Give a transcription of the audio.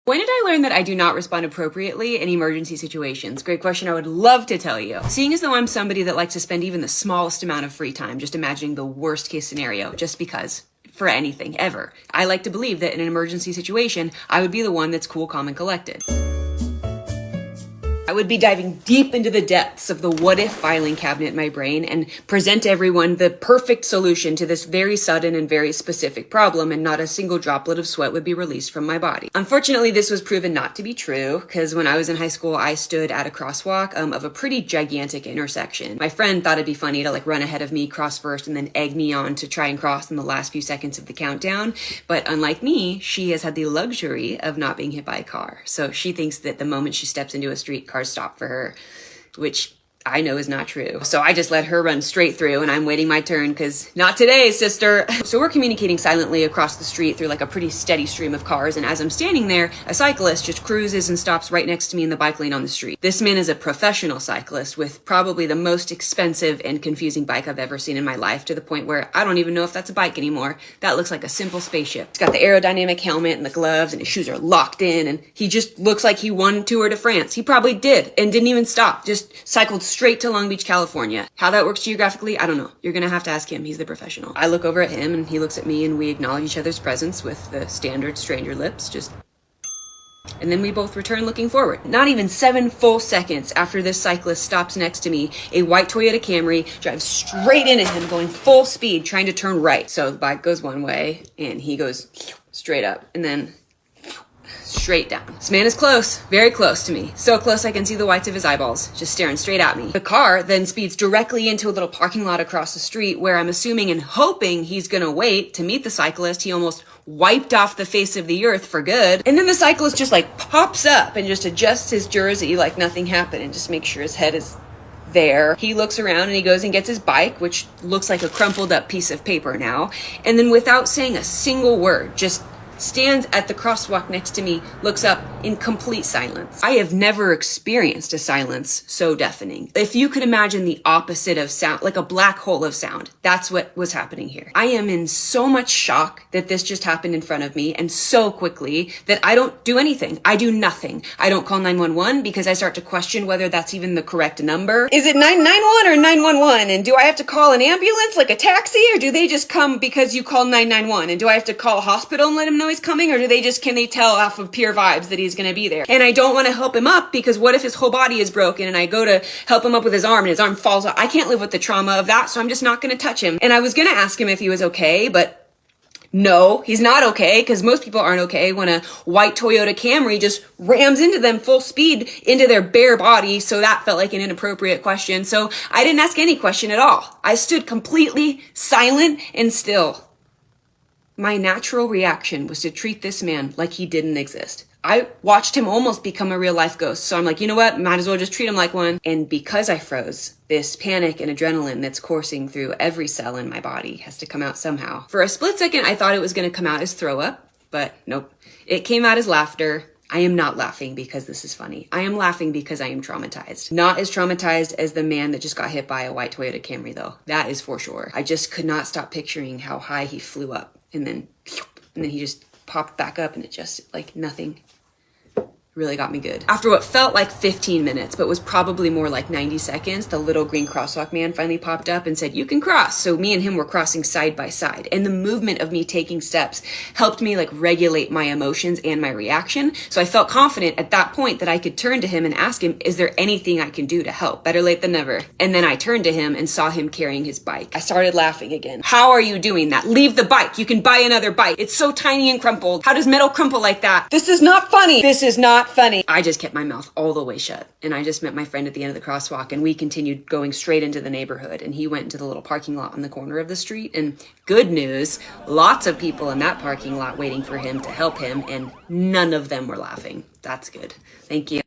When did I learn that I do not respond appropriately in emergency situations? Great question. I would love to tell you. Seeing as though I'm somebody that likes to spend even the smallest amount of free time just imagining the worst case scenario, just because, for anything, ever, I like to believe that in an emergency situation, I would be the one that's cool, calm, and collected. I would be diving deep into the depths of the what-if filing cabinet in my brain and present everyone the perfect solution to this very sudden and very specific problem, and not a single droplet of sweat would be released from my body. Unfortunately, this was proven not to be true, because when I was in high school, I stood at a crosswalk of a pretty gigantic intersection. My friend thought it'd be funny to run ahead of me, cross first, and then egg me on to try and cross in the last few seconds of the countdown. But unlike me, she has had the luxury of not being hit by a car. So she thinks that the moment she steps into a street, cars stop for her, which I know is not true. So I just let her run straight through, and I'm waiting my turn because not today, sister. So we're communicating silently across the street through a pretty steady stream of cars. And as I'm standing there, a cyclist just cruises and stops right next to me in the bike lane on the street. This man is a professional cyclist with probably the most expensive and confusing bike I've ever seen in my life, to the point where I don't even know if that's a bike anymore. That looks like a simple spaceship. He's got the aerodynamic helmet and the gloves, and his shoes are locked in, and he just looks like he won Tour de France. He probably did, and didn't even stop. Just cycled straight to Long Beach, California. How that works geographically, I don't know. You're gonna have to ask him. He's the professional. I look over at him and he looks at me, and we acknowledge each other's presence with the standard stranger lips, and then we both return looking forward. Not even 7 full seconds after this cyclist stops next to me, a white Toyota Camry drives straight into him, going full speed, trying to turn right. So the bike goes one way and he goes straight up, and then straight down. This man is close, very close to me. So close I can see the whites of his eyeballs, just staring straight at me. The car then speeds directly into a little parking lot across the street, where I'm assuming and hoping he's gonna wait to meet the cyclist he almost wiped off the face of the earth for good. And then the cyclist just pops up and just adjusts his jersey like nothing happened, and just makes sure his head is there. He looks around and he goes and gets his bike, which looks like a crumpled up piece of paper now. And then, without saying a single word, just stands at the crosswalk next to me, looks up in complete silence. I have never experienced a silence so deafening. If you could imagine the opposite of sound, like a black hole of sound, that's what was happening here. I am in so much shock that this just happened in front of me, and so quickly, that I don't do anything. I do nothing. I don't call 911 because I start to question whether that's even the correct number. Is it 991 or 911? And do I have to call an ambulance, like a taxi, or do they just come because you call 991? And do I have to call a hospital and let them know he's coming, or can they tell off of pure vibes that he's gonna be there? And I don't want to help him up, because what if his whole body is broken and I go to help him up with his arm and his arm falls off? I can't live with the trauma of that, so I'm just not gonna touch him. And I was gonna ask him if he was okay, but no, he's not okay, because most people aren't okay when a white Toyota Camry just rams into them full speed into their bare body. So that felt like an inappropriate question. So I didn't ask any question at all. I stood completely silent and still. My natural reaction was to treat this man like he didn't exist. I watched him almost become a real life ghost. So I'm like, you know what? Might as well just treat him like one. And because I froze, this panic and adrenaline that's coursing through every cell in my body has to come out somehow. For a split second, I thought it was going to come out as throw up, but nope. It came out as laughter. I am not laughing because this is funny. I am laughing because I am traumatized. Not as traumatized as the man that just got hit by a white Toyota Camry, though. That is for sure. I just could not stop picturing how high he flew up, and then he just popped back up, and it just, nothing really got me good. After what felt like 15 minutes, but was probably more like 90 seconds, the little green crosswalk man finally popped up and said, "You can cross." So me and him were crossing side by side. And the movement of me taking steps helped me regulate my emotions and my reaction. So I felt confident at that point that I could turn to him and ask him, is there anything I can do to help? Better late than never. And then I turned to him and saw him carrying his bike. I started laughing again. "How are you doing that? Leave the bike. You can buy another bike. It's so tiny and crumpled. How does metal crumple like that? This is not funny. This is not funny." I just kept my mouth all the way shut, and I just met my friend at the end of the crosswalk, and we continued going straight into the neighborhood, and he went into the little parking lot on the corner of the street. And good news, lots of people in that parking lot waiting for him to help him, and none of them were laughing. That's good. Thank you.